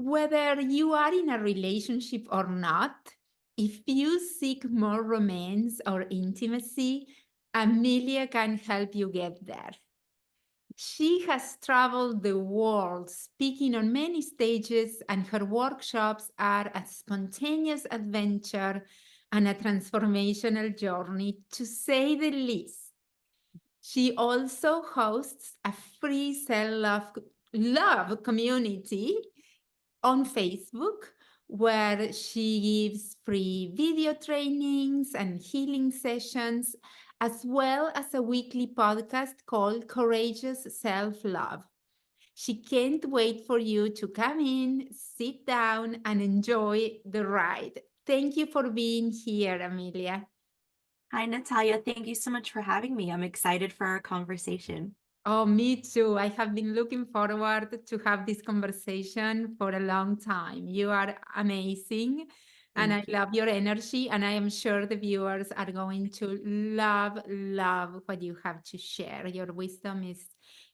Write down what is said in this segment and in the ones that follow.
Whether you are in a relationship or not, if you seek more romance or intimacy, Amelia can help you get there. She has traveled the world speaking on many stages, and her workshops are a spontaneous adventure and a transformational journey, to say the least. She also hosts a free self love community on Facebook where she gives free video trainings and healing sessions, as well as a weekly podcast called Courageous Self Love. She can't wait for you to come in, sit down, and enjoy the ride. Thank you for being here, Amelia. Hi, Natalia. Thank you so much for having me. I'm excited for our conversation. Oh, me too. I have been looking forward to have this conversation for a long time. You are amazing, and I Thank you. love your energy, and I am sure the viewers are going to love what you have to share. Your wisdom is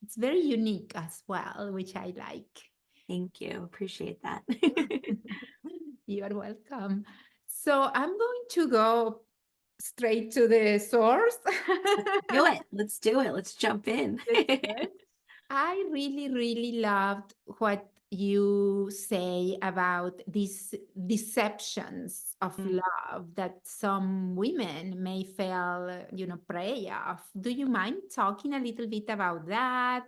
it's very unique as well, which I like. Thank you. Appreciate that. You are welcome. So I'm going to go straight to the source. Do it. Let's do it. Let's jump in. Yes, yes. I really loved what you say about these deceptions of Mm, love that some women may feel, prey of. Do you mind talking a little bit about that?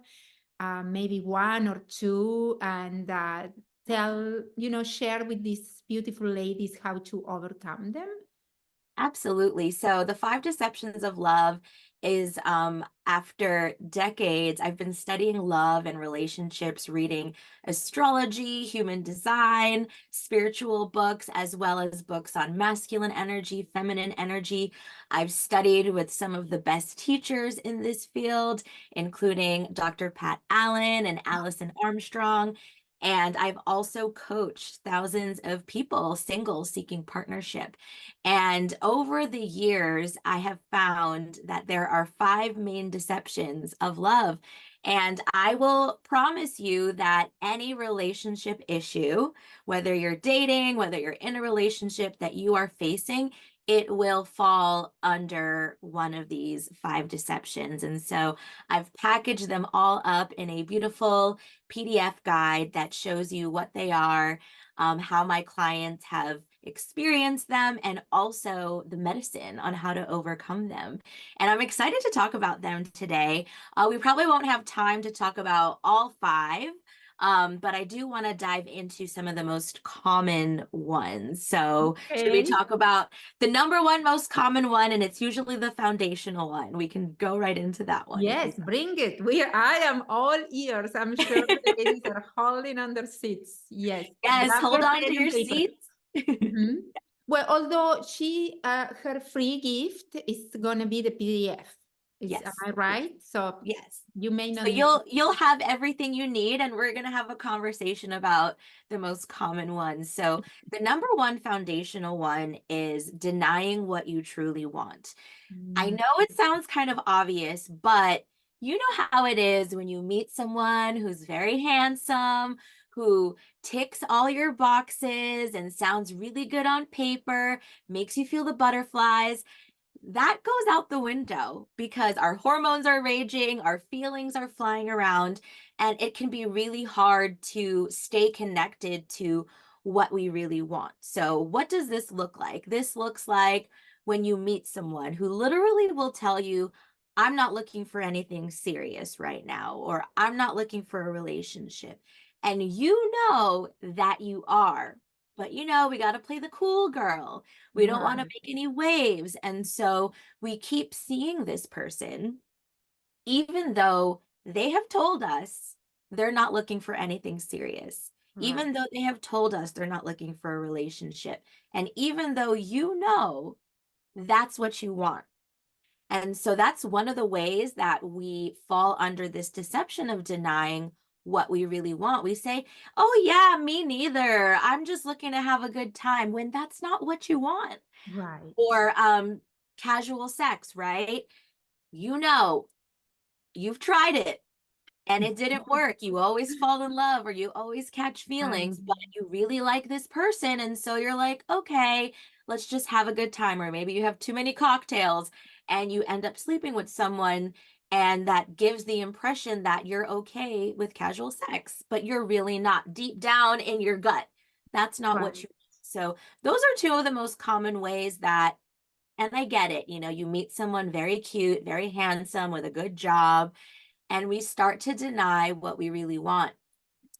Maybe one or two, and share with these beautiful ladies how to overcome them. Absolutely. So the five deceptions of love is after decades, I've been studying love and relationships, reading astrology, human design, spiritual books, as well as books on masculine energy, feminine energy. I've studied with some of the best teachers in this field, including Dr. Pat Allen and Allison Armstrong. And I've also coached thousands of people, singles seeking partnership. And over the years, I have found that there are five main deceptions of love. And I will promise you that any relationship issue, whether you're dating, whether you're in a relationship that you are facing, it will fall under one of these five deceptions. And so I've packaged them all up in a beautiful PDF guide that shows you what they are, how my clients have experienced them, and also the medicine on how to overcome them. And I'm excited to talk about them today. We probably won't have time to talk about all five, but I do want to dive into some of the most common ones. So, should we Okay. talk about the number one most common one? And it's usually the foundational one. We can go right into that one if Yes, you bring it. I am all ears. I'm sure the ladies are holding on their seats. Yes, Yes, grab hold your on to pen your and paper. seats. Mhm. Well, although her free gift is gonna be the PDF. Am Yes, I yes, right? So yes. you may So not need. you'll have everything you need, and we're gonna have a conversation about the most common ones. So the number one foundational one is denying what you truly want. I Mm, know it sounds kind of obvious, but you know how it is when you meet someone who's very handsome, who ticks all your boxes and sounds really good on paper, makes you feel the butterflies. That goes out the window because our hormones are raging, our feelings are flying around, and it can be really hard to stay connected to what we really want. So, what does this look like? This looks like when you meet someone who literally will tell you, I'm not looking for anything serious right now, or I'm not looking for a relationship. And you know that you are, but we got to play the cool girl. We don't want to right, make any waves. And so we keep seeing this person, even though they have told us they're not looking for anything serious, right, even though they have told us they're not looking for a relationship. And even though you know that's what you want. And so that's one of the ways that we fall under this deception of denying what we really want. We say, oh, yeah, me neither. I'm just looking to have a good time when that's not what you want. right. Or casual sex, right? You know, you've tried it. and it didn't work. You always fall in love or you always catch feelings, but Um, you really like this person. And so you're like, okay, let's just have a good time. Or maybe you have too many cocktails and you end up sleeping with someone. And that gives the impression that you're okay with casual sex, but you're really not deep down in your gut. That's not what right, you. So those are two of the most common ways that, and I get it, you meet someone very cute, very handsome with a good job, and we start to deny what we really want.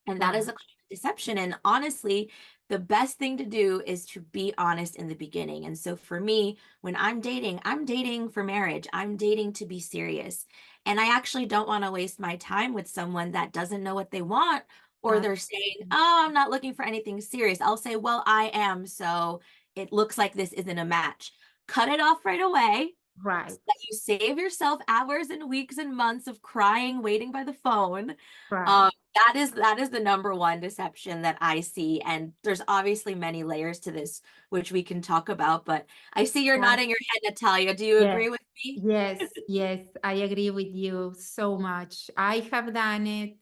And that is right, a common deception. And honestly, the best thing to do is to be honest in the beginning. And so for me, when I'm dating for marriage, I'm dating to be serious. And I actually don't want to waste my time with someone that doesn't know what they want, or uh, they're saying, oh, I'm not looking for anything serious. I'll say, well, I am. So it looks like this isn't a match. Cut it off right away so right, that you save yourself hours and weeks and months of crying, waiting by the phone. right. That is the number one deception that I see. And there's obviously many layers to this, which we can talk about. But I see you're Right. nodding your head, Natalia. Do you Yes, agree with me? yes, yes. I agree with you so much. I have done it.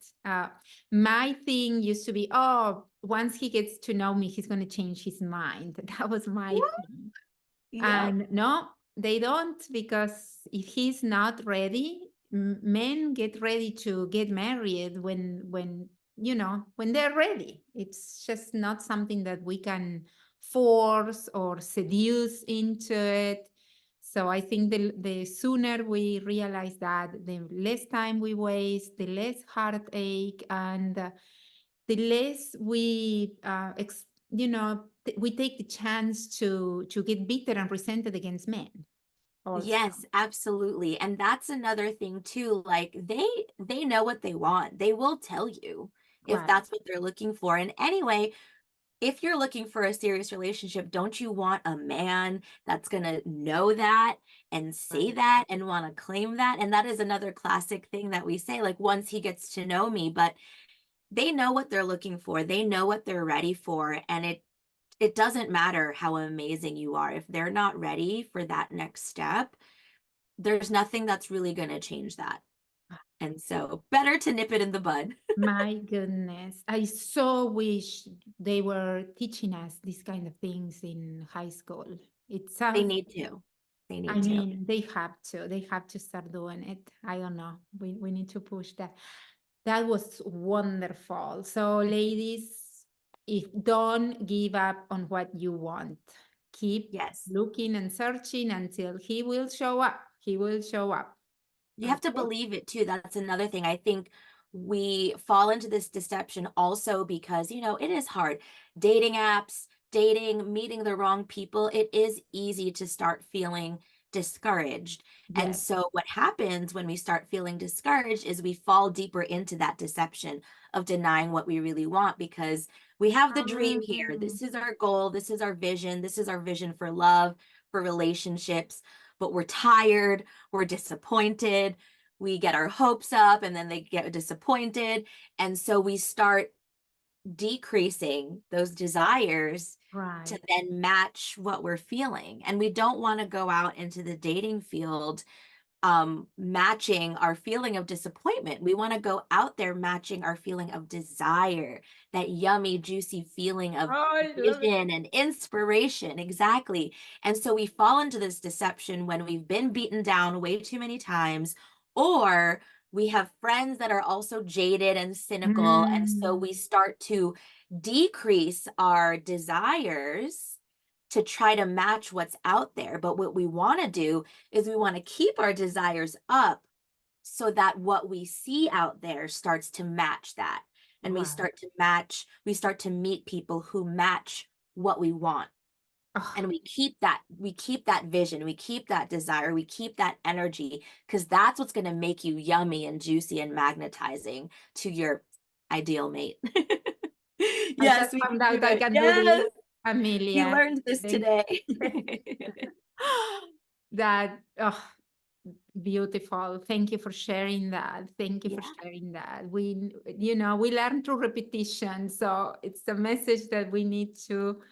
My thing used to be, oh, once he gets to know me, he's going to change his mind. That was my What? thing. Yep. And no, they don't, because if he's not ready, men get ready to get married when they're ready. It's just not something that we can force or seduce into it. So I think the sooner we realize that, the less time we waste, the less heartache, and the less we we take the chance to get bitter and resented against men also. Yes, absolutely. And that's another thing too. Like they know what they want. They will tell you if Right, that's what they're looking for. And anyway, if you're looking for a serious relationship, don't you want a man that's going to know that and say right. that and want to claim that? And that is another classic thing that we say, like, once he gets to know me, but they know what they're looking for. They know what they're ready for. And it doesn't matter how amazing you are. If they're not ready for that next step, there's nothing that's really going to change that. And so better to nip it in the bud. My goodness, I so wish they were teaching us these kind of things in high school. It's They need to. They I need to. mean, they have to start doing it. I don't know, we need to push that. That was wonderful. So, ladies, if don't give up on what you want, keep Yes. looking and searching until he will show up. He will show up. You have to Okay. believe it too. That's another thing. I think we fall into this deception also because, it is hard. Dating apps, dating, meeting the wrong people, it is easy to start feeling discouraged. And Yes. so, what happens when we start feeling discouraged is we fall deeper into that deception of denying what we really want because we have the dream here. Um, This is our goal. This is our vision. This is our vision for love, for relationships, but we're tired, we're disappointed, we get our hopes up and then they get disappointed. And so we start decreasing those desires to right. then match what we're feeling. And we don't want to go out into the dating field matching our feeling of disappointment. We want to go out there matching our feeling of desire, that yummy, juicy feeling of I love it. vision and inspiration. Exactly. And so we fall into this deception when we've been beaten down way too many times, or we have friends that are also jaded and cynical. And so we Mm, start to decrease our desires to try to match what's out there. But what we want to do is we want to keep our desires up so that what we see out there starts to match that. And right. we start to meet people who match what we want. Oh, And we keep that vision, we keep that desire, we keep that energy, because that's what's going to make you yummy and juicy and magnetizing to your ideal mate. I just Yes, we can found do out I it. can do Yes, this, we Amelia. learned this Thank today. that. Oh, beautiful. Thank you for sharing that. Thank you for Yeah. sharing that. We learn through repetition. So it's a message that we need to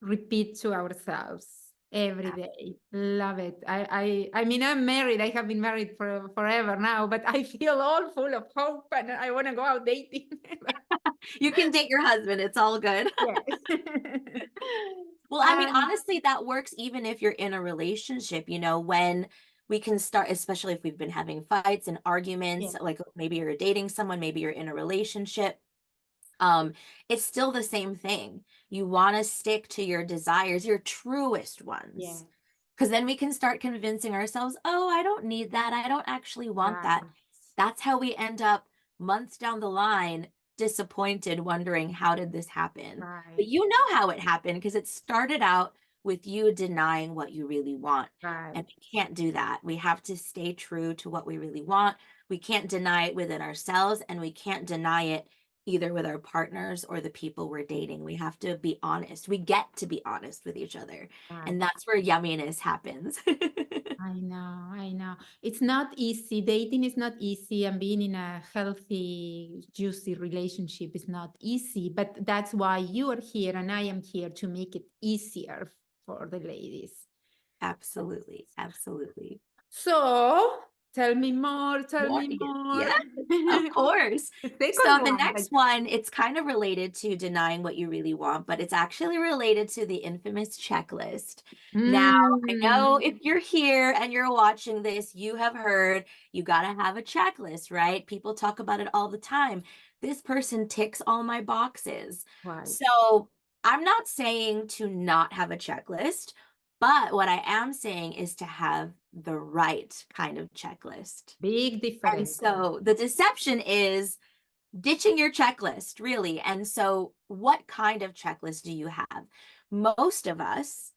repeat to ourselves. Every day. Love it. I mean, I'm married. I have been married for forever now, but I feel all full of hope and I want to go out dating. You can date your husband. It's all good. Yes. Well, I mean, And honestly, that works even if you're in a relationship, when we can start, especially if we've been having fights and yeah, arguments, like maybe you're dating someone, maybe you're in a relationship. Um, it's still the same thing. You want to stick to your desires, your truest yeah, ones. Because then we can start convincing ourselves, oh, I don't need that. I don't actually want right, that. That's how we end up months down the line, disappointed, wondering, how did this happen? But right, you know how it happened because it started out with you denying what you really want. right, And we can't do that. We have to stay true to what we really want. We can't deny it within ourselves, and we can't deny it either with our partners or the people we're dating. We have to be honest. We get to be honest with each other. right. And that's where yumminess happens. I know, I know. It's not easy. Dating is not easy, and being in a healthy, juicy relationship is not easy. But that's why you are here and I am here to make it easier for the ladies. Absolutely. Absolutely. So tell me more, tell More. me more. Yeah, of course. The second So the one. next one, it's kind of related to denying what you really want, but it's actually related to the infamous checklist. Now, I know Mm, if you're here and you're watching this, you have heard you got to have a checklist, right? People talk about it all the time. This person ticks all my boxes. right. So I'm not saying to not have a checklist, but what I am saying is to have the right kind of checklist. Big And difference. so the deception is ditching your checklist, really. And so, what kind of checklist do you have? Most of us,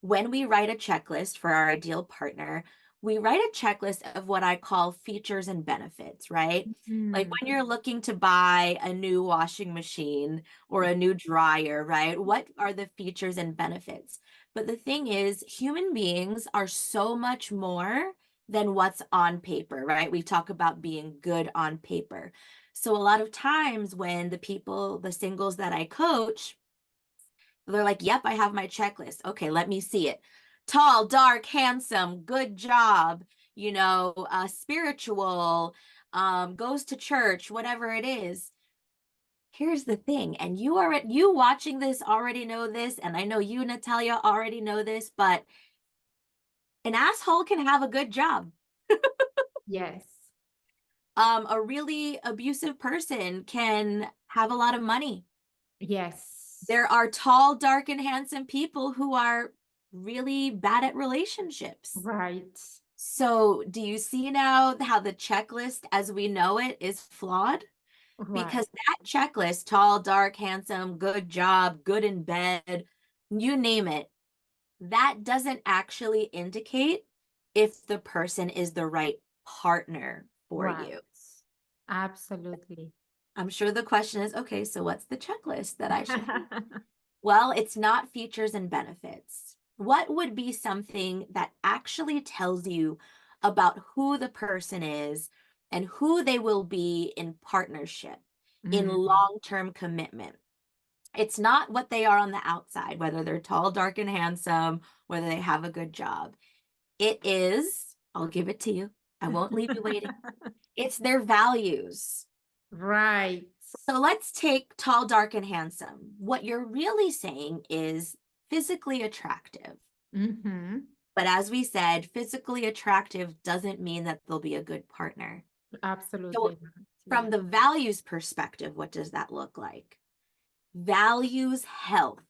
when we write a checklist for our ideal partner, we write a checklist of what I call features and benefits, right? Like Mm, when you're looking to buy a new washing machine or a new dryer, right? What are the features and benefits? But the thing is, human beings are so much more than what's on paper, right? We talk about being good on paper. So a lot of times when the people, the singles that I coach, they're like, yep, I have my checklist. Okay, let me see it. Tall, dark, handsome, good job, spiritual, goes to church, whatever it is. Here's the thing, and you watching this already know this, and I know you, Natalia, already know this, but an asshole can have a good job. yes. A really abusive person can have a lot of money. Yes. There are tall, dark, and handsome people who are really bad at relationships. Right. So, do you see now how the checklist as we know it is flawed? Right. Because that checklist, tall, dark, handsome, good job, good in bed, you name it, that doesn't actually indicate if the person is the right partner for Right. you. Absolutely. I'm sure the question is, okay, so what's the checklist that I should have? Well, it's not features and benefits. What would be something that actually tells you about who the person is and who they will be in partnership, in Mm, long-term commitment? It's not what they are on the outside, whether they're tall, dark, and handsome, whether they have a good job. It is, I'll give it to you. I won't leave you waiting. It's their values. right. So let's take tall, dark, and handsome. What you're really saying is physically attractive. Mm-hmm. But as we said, physically attractive doesn't mean that they'll be a good partner. So, Absolutely not. from Yeah. the values perspective, what does that look like? Values health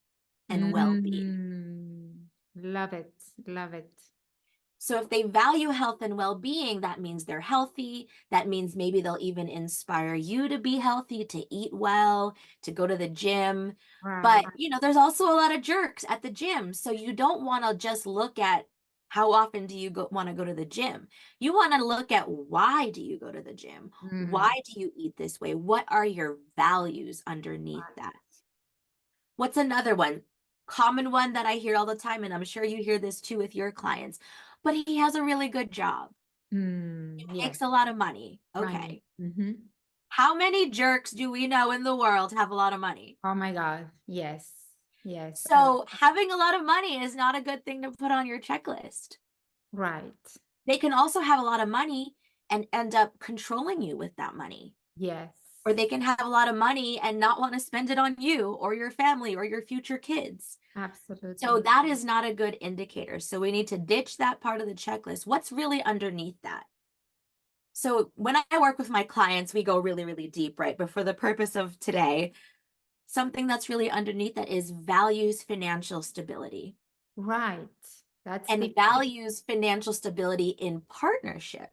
and well being. Mm, love it. Love it. So if they value health and well-being, that means they're healthy. That means maybe they'll even inspire you to be healthy, to eat well, to go to the gym. Right. But, there's also a lot of jerks at the gym. So you don't want to just look at how often do you want to go to the gym. You want to look at why do you go to the gym? Why Mm, do you eat this way? What are your values underneath right. that? What's another one? Common one that I hear all the time, and I'm sure you hear this too with your clients, but he has a really good job. He Yes. makes a lot of money. Money. Okay. Mm-hmm. How many jerks do we know in the world have a lot of money? Oh my God. Yes. Yes. So having a lot of money is not a good thing to put on your checklist. Right. They can also have a lot of money and end up controlling you with that money. Yes. Or they can have a lot of money and not want to spend it on you or your family or your future kids. So Absolutely. that is not a good indicator. So we need to ditch that part of the checklist. What's really underneath that? So when I work with my clients, we go really, really deep, right? But for the purpose of today, something that's really underneath that is values financial stability Right. That's and the key. values financial stability in partnership.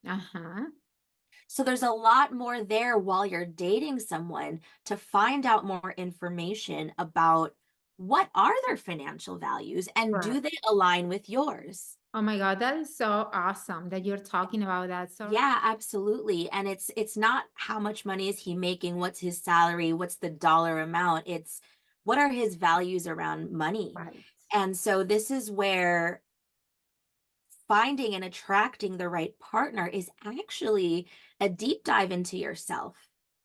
Uh-huh. So there's a lot more there while you're dating someone to find out more information about what are their financial values and Right. do they align with yours? Oh my God, that is so awesome that you're talking about that. So, Yeah, absolutely. And it's not how much money is he making, what's his salary, what's the dollar amount. It's what are his values around money. right. And so this is where finding and attracting the right partner is actually a deep dive into yourself.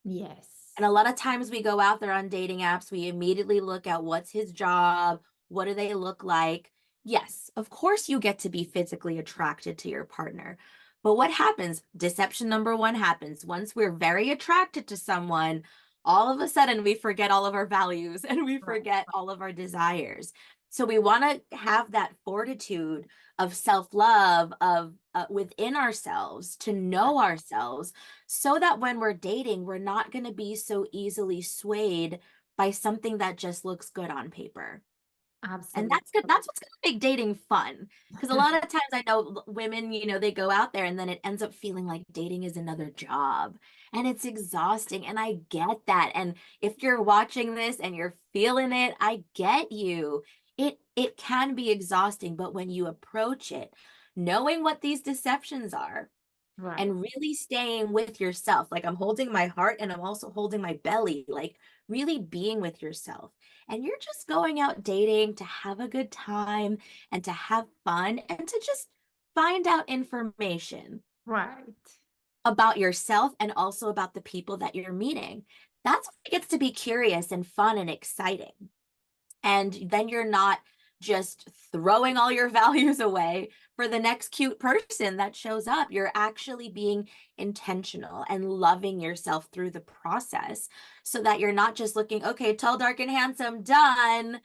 Yes. And a lot of times we go out there on dating apps, we immediately look at what's his job, what do they look like. Yes, of course you get to be physically attracted to your partner. But what happens? Deception number one happens. Once we're very attracted to someone, all of a sudden we forget all of our values and we Right. forget all of our desires. So we want to have that fortitude of self-love of within ourselves to know ourselves so that when we're dating, we're not going to be so easily swayed by something that just looks good on paper. And Absolutely. that's good. That's what's going to make dating fun. Because a lot of times I know women, they go out there and then it ends up feeling like dating is another job and it's exhausting. And I get that. And if you're watching this and you're feeling it, I get you. It can be exhausting, but when you approach it, knowing what these deceptions are, Right. and really staying with yourself. Like I'm holding my heart and I'm also holding my belly, like really being with yourself. And you're just going out dating to have a good time and to have fun and to just find out information Right. about yourself and also about the people that you're meeting. That's when it gets to be curious and fun and exciting. And then you're not just throwing all your values away for the next cute person that shows up. You're actually being intentional and loving yourself through the process so that you're not just looking, okay, tall, dark, and handsome, done,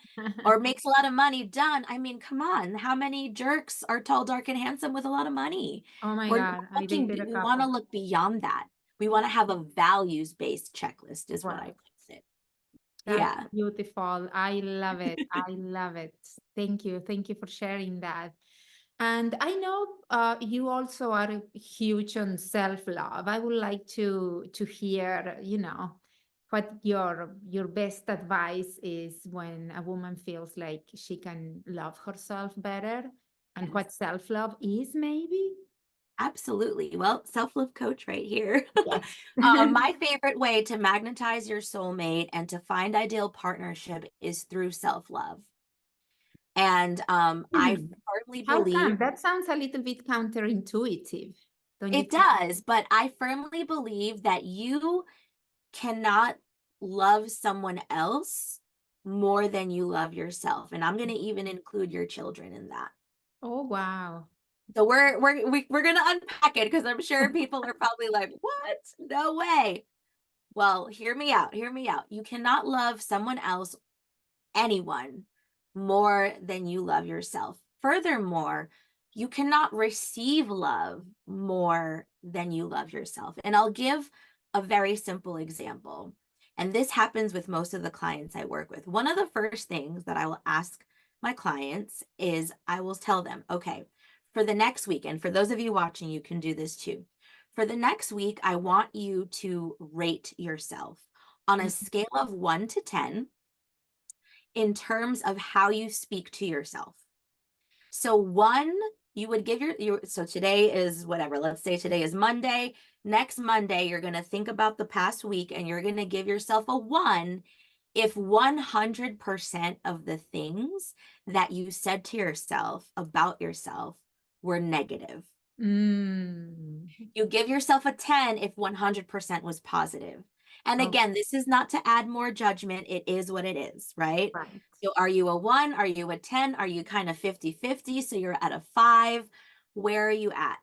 or makes a lot of money, done. I mean, come on, how many jerks are tall, dark, and handsome with a lot of money? Oh my We're not God. I looking, dated a we want to couple. look beyond that. We want to have a values-based checklist, is what I Right. call it. That's Yeah. beautiful. I love it. I love it. Thank you. Thank you for sharing that. And I know you also are huge on self-love. I would like to hear, what your best advice is when a woman feels like she can love herself better and Yes. what self-love is, maybe? Absolutely. Well, self-love coach right here. Yes. My favorite way to magnetize your soulmate and to find ideal partnership is through self-love. And I Hmm. firmly How believe come? That sounds a little bit counterintuitive, don't you it think? does, but I firmly believe that you cannot love someone else more than you love yourself. And I'm going to even include your children in that. Oh, wow. So we're going to unpack it because I'm sure people are probably like, "What? No way." Well, hear me out. Hear me out. You cannot love someone else, anyone, more than you love yourself. Furthermore, you cannot receive love more than you love yourself. And I'll give a very simple example. And this happens with most of the clients I work with. One of the first things that I will ask my clients is I will tell them, okay, for the next week, and for those of you watching, you can do this too. For the next week, I want you to rate yourself on a Mhm. scale of 1 to 10 in terms of how you speak to yourself. So one, you would give so today is whatever, let's say today is Monday. Next Monday, you're going to think about the past week and you're going to give yourself a 1 if 100% of the things that you said to yourself about yourself were negative. Mm. You give yourself a 10 if 100% was positive. And Oh, again, this is not to add more judgment. It is what it is, right? right. So are you a 1? Are you a 10? Are you kind of 50-50? So you're at a 5. Where are you at?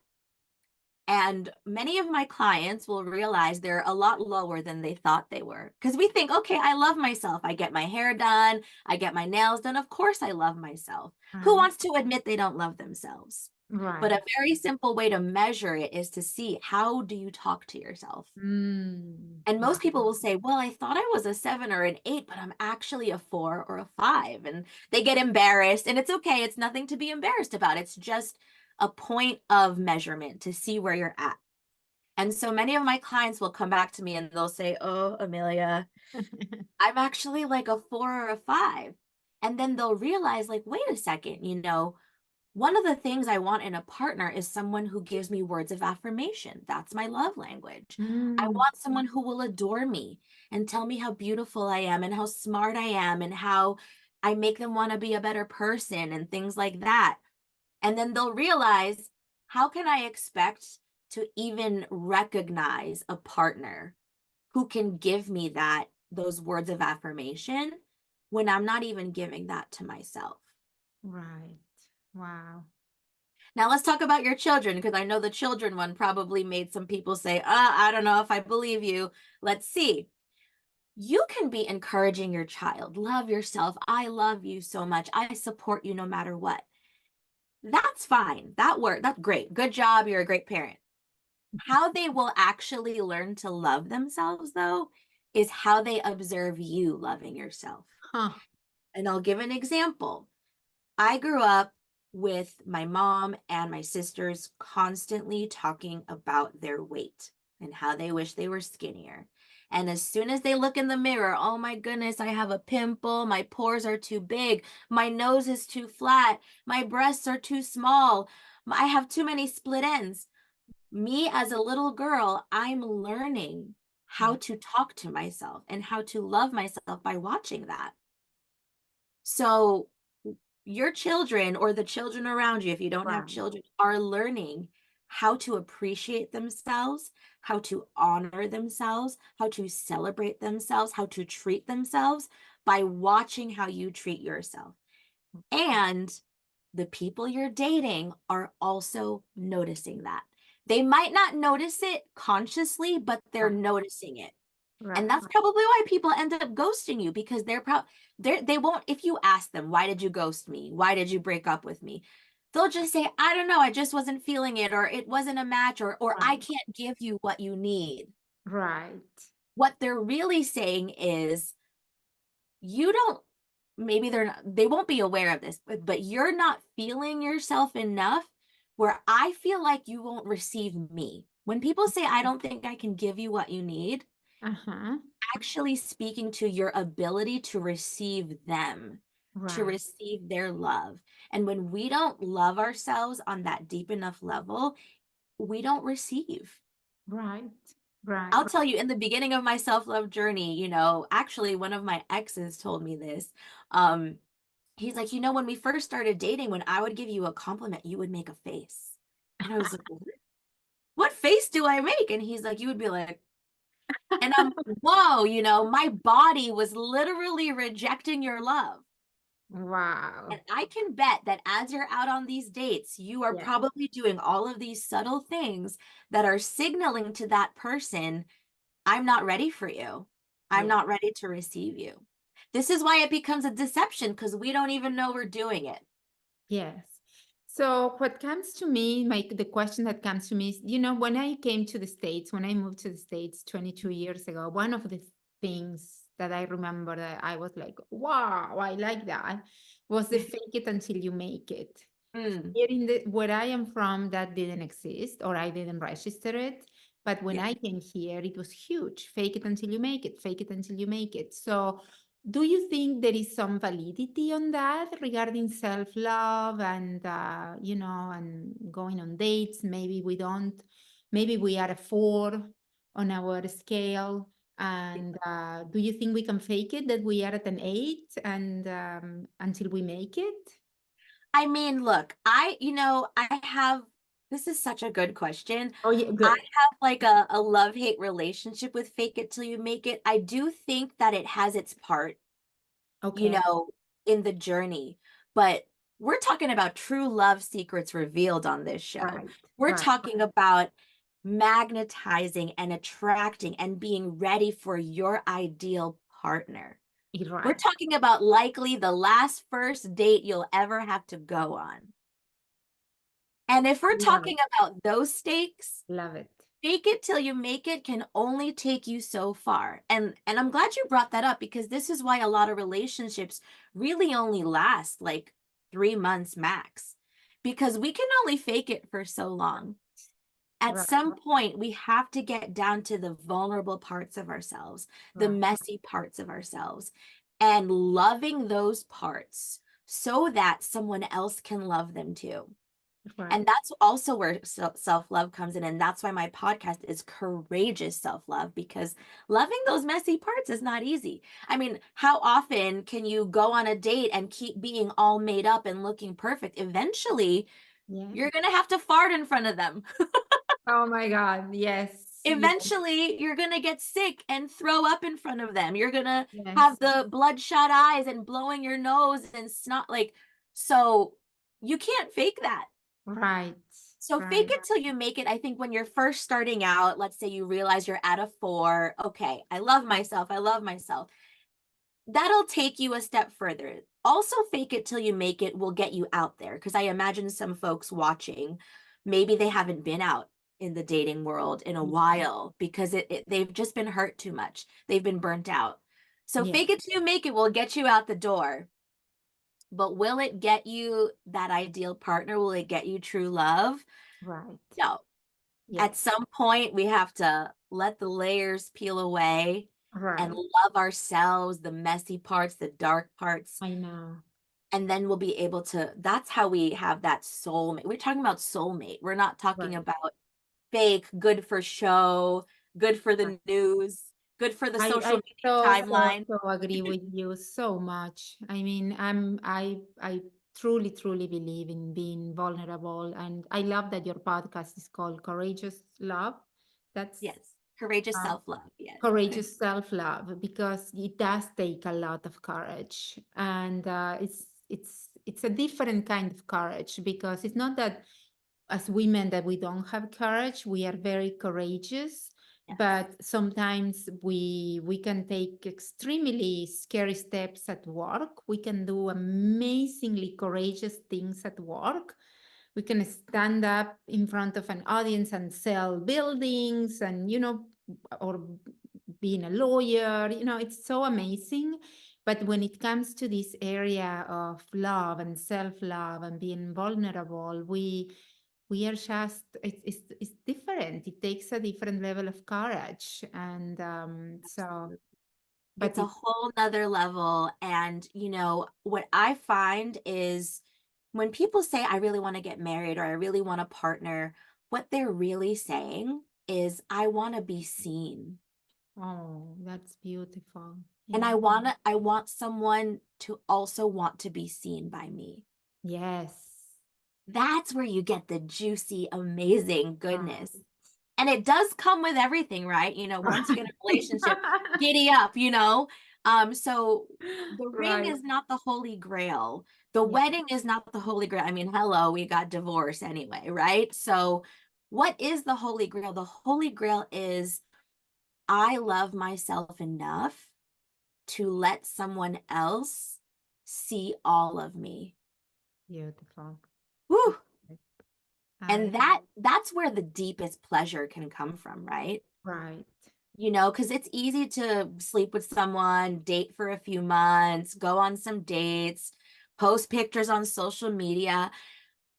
And many of my clients will realize they're a lot lower than they thought they were. Because we think, okay, I love myself. I get my hair done. I get my nails done. Of course, I love myself. Who Right. wants to admit they don't love themselves? But a Right. very simple way to measure it is to see, how do you talk to yourself? And most Right. people will say, well, I thought I was a 7 or an 8, but I'm actually a 4 or a 5. And they get embarrassed. And it's okay. It's nothing to be embarrassed about. It's just a point of measurement to see where you're at. And so many of my clients will come back to me and they'll say, oh, Amelia, I'm actually like a 4 or a 5. And then they'll realize, like, wait a second, one of the things I want in a partner is someone who gives me words of affirmation. That's my love language. I Mm, want someone who will adore me and tell me how beautiful I am and how smart I am and how I make them want to be a better person and things like that. And then they'll realize, how can I expect to even recognize a partner who can give me those words of affirmation when I'm not even giving that to myself? right. Wow. Now let's talk about your children, because I know the children one probably made some people say, I don't know if I believe you. Let's see. You can be encouraging your child. Love yourself. I love you so much. I support you no matter what. That's fine. That's great. Good job. You're a great parent. How they will actually learn to love themselves, though, is how they observe you loving yourself. Huh. And I'll give an example. I grew up with my mom and my sisters constantly talking about their weight and how they wish they were skinnier. And as soon as they look in the mirror, oh my goodness, I have a pimple. My pores are too big. My nose is too flat. My breasts are too small. I have too many split ends. Me as a little girl, I'm learning how Yeah. to talk to myself and how to love myself by watching that. So your children or the children around you, if you don't have Right. children, are learning how to appreciate themselves, how to honor themselves, how to celebrate themselves, how to treat themselves by watching how you treat yourself. And the people you're dating are also noticing that. They might not notice it consciously, but they're Right. noticing it. And Right. that's probably why people end up ghosting you, because they won't. If you ask them, why did you ghost me? Why did you break up with me? They'll just say, I don't know, I just wasn't feeling it, or it wasn't a match, or I Right. can't give you what you need. Right. What they're really saying is, you don't, maybe they won't be aware of this, but you're not feeling yourself enough where I feel like you won't receive me. When people say, I don't think I can give you what you need, Uh-huh. actually speaking to your ability to receive them, to Right. receive their love. And when we don't love ourselves on that deep enough level, we don't receive. Right. Right. I'll tell you, in the beginning of my self-love journey, actually one of my exes told me this. Um, he's like, when we first started dating, when I would give you a compliment, you would make a face. And I was like, what face do I make? And he's like, you would be like, and I'm like, whoa, my body was literally rejecting your love. Wow. And I can bet that as you're out on these dates, you are Yeah. probably doing all of these subtle things that are signaling to that person, I'm not ready for you. I'm Yeah. not ready to receive you. This is why it becomes a deception, because we don't even know we're doing it. Yes. So what comes to me, the question that comes to me is, when I came to the States, when I moved to the States 22 years ago, one of the things that I remember that I was like, wow, I like that, was the fake it until you make it. Mm, Here where I am from, that didn't exist, or I didn't register it. But when yeah. I came here, it was huge. Fake it until you make it. Fake it until you make it. So, do you think there is some validity on that regarding self-love and and going on dates? Maybe we don't. Maybe we are a 4 on our scale. And do you think we can fake it that we are at an 8 and until we make it? I mean, look, I have This is such a good question. Oh, yeah, I good. have like a love-hate relationship with fake it till you make it. I do think that it has its part, you Okay. know, in the journey. But we're talking about true love secrets revealed on this show. Right. We're Right. talking about magnetizing and attracting and being ready for your ideal partner. We're Right. talking about likely the last first date you'll ever have to go on. And if we're Love talking it. about those stakes, Love it. fake it till you make it can only take you so far. And I'm glad you brought that up because this is why a lot of relationships really only last like 3 months max. Because we can only fake it for so long. At Right. some point, we have to get down to the vulnerable parts of ourselves, the Right. messy parts of ourselves, and loving those parts so that someone else can love them too. Right. And that's also where self-love comes in. And that's why my podcast is Courageous Self-Love, because loving those messy parts is not easy. I mean, how often can you go on a date and keep being all made up and looking perfect? Eventually, Yeah. you're going to have to fart in front of them. Oh my God. Yes. Yes. Eventually, you're going to get sick and throw up in front of them. You're going to have Yes. the bloodshot eyes and blowing your nose and snot. Like, so you can't fake that. Right. So fake Right. it till you make it. I think when you're first starting out, let's say you realize you're at a 4, okay, I love myself. I love myself. That'll take you a step further. Also, fake it till you make it will get you out there because I imagine some folks watching, maybe they haven't been out in the dating world in a while because they've just been hurt too much. They've been burnt out. So Yeah. fake it till you make it will get you out the door. But will it get you that ideal partner? Will it get you true love? Right. No. At Yes. some point, we have to let the layers peel away and Right. love ourselves, the messy parts, the dark parts, I know. and then we'll be able to. That's how we have that soulmate. We're talking about soulmate. We're not talking Right. about fake, good for show, good for Right. the news, good for the social I media so timeline. so agree with you so much. I mean, I truly truly believe in being vulnerable, and I love that your podcast is called Courageous Love. That's Yes, courageous uh, self-love. Yes. courageous self-love, because it does take a lot of courage, and it's a different kind of courage, because it's not that as women that we don't have courage. We are very courageous, Yes. but sometimes we can take extremely scary steps at work. We can do amazingly courageous things at work. We can stand up in front of an audience and sell buildings, and or being a lawyer. It's so amazing. But when it comes to this area of love and self-love and being vulnerable, we are just it's different. It takes a different level of courage, and so but It's a it whole nother level. And, what I find is when people say, I really want to get married or I really want a partner, what they're really saying is, I want to be seen. oh, that's beautiful. And Yeah. I want someone to also want to be seen by me. Yes. That's where you get the juicy, amazing Right. goodness. And it does come with everything, right? Once you get a relationship, giddy up, So the ring Right. is not the holy grail. The Yeah. wedding is not the holy grail. I mean, hello, we got divorced anyway, right? So what is the holy grail? The holy grail is I love myself enough to let someone else see all of me. Beautiful. Whew. I And that's where the deepest pleasure can come from, right? right. Because it's easy to sleep with someone, date for a few months, go on some dates, post pictures on social media.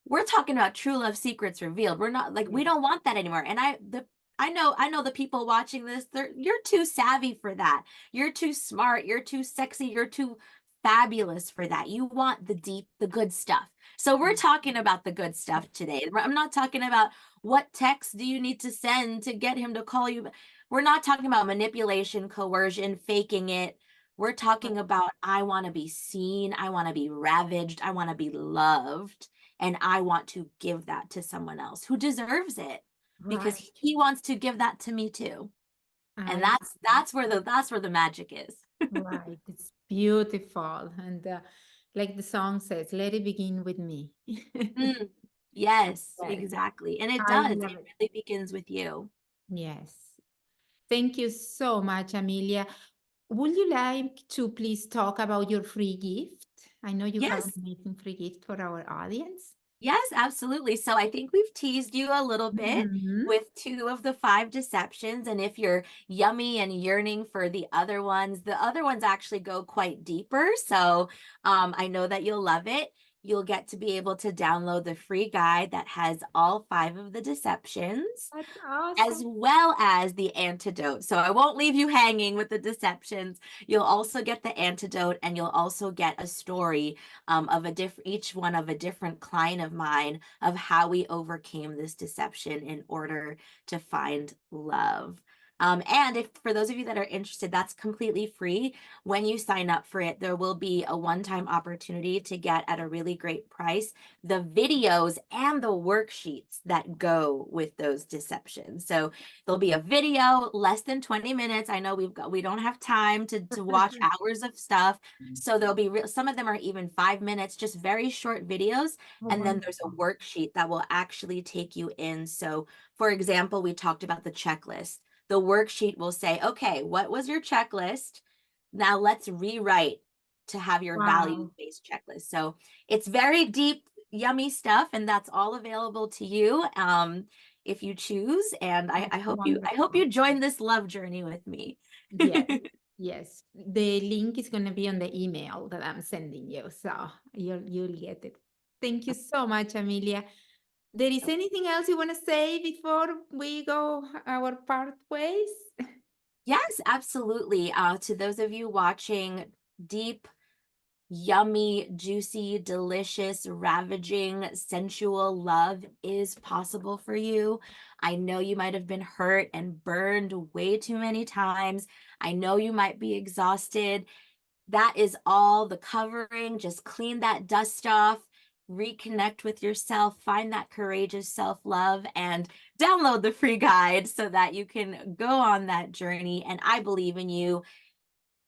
We're talking about true love secrets revealed. We're not like we Yes. don't want that anymore. And I know the people watching this, you're too savvy for that. You're too smart, you're too sexy, you're too fabulous for that. You want the deep, the good stuff. So we're talking about the good stuff today. I'm not talking about what text do you need to send to get him to call you. We're not talking about manipulation, coercion, faking it. We're talking about I want to be seen, I want to be ravaged, I want to be loved. and I want to give that to someone else who deserves it because Right. he wants to give that to me too. And I that's where the magic is. right. It's beautiful. And like the song says, let it begin with me. Mm, yes, Yes, exactly. And it I does. love It it. really begins with you. Yes. Thank you so much, Amelia. Would you like to please talk about your free gift? I know you have an Yes. amazing free gift for our audience. Yes, absolutely. So I think we've teased you a little bit Mhm. with two of the five deceptions. And if you're yummy and yearning for the other ones actually go quite deeper. So I know that you'll love it. You'll get to be able to download the free guide that has all five of the deceptions, That's as awesome. well as the antidote. So I won't leave you hanging with the deceptions. You'll also get the antidote, and you'll also get a story of each one of a different client of mine of how we overcame this deception in order to find love. And if for those of you that are interested, that's completely free. When you sign up for it, there will be a one-time opportunity to get at a really great price the videos and the worksheets that go with those deceptions. So there'll be a video less than 20 minutes. I know we don't have time to watch hours of stuff. So there'll be some of them are even 5 minutes, just very short videos. Oh, And then there's a wonderful. worksheet that will actually take you in. So for example, we talked about the checklist. The worksheet will say, okay, what was your checklist? Now let's rewrite to have your Wow. values-based checklist. So it's very deep, yummy stuff, and that's all available to you if you choose. And That's I hope you wonderful. join this love journey with me. Yes. Yes. The link is going to be on the email that I'm sending you. So you'll get it. Thank you so much, Amelia. There is anything else you want to say before we go our part ways? Yes, absolutely. To those of you watching, deep, yummy, juicy, delicious, ravaging, sensual love is possible for you. I know you might have been hurt and burned way too many times. I know you might be exhausted. That is all the covering. Just clean that dust off, reconnect with yourself, find that courageous self-love, and download the free guide so that you can go on that journey. And I believe in you.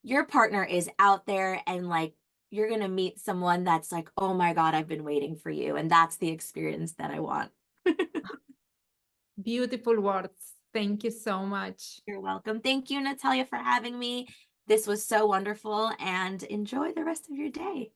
Your partner is out there, and like you're going to meet someone that's like, oh my God, I've been waiting for you. And that's the experience that I want. Beautiful words. Thank you so much. You're welcome. Thank you, Natalia, for having me. This was so wonderful, and enjoy the rest of your day.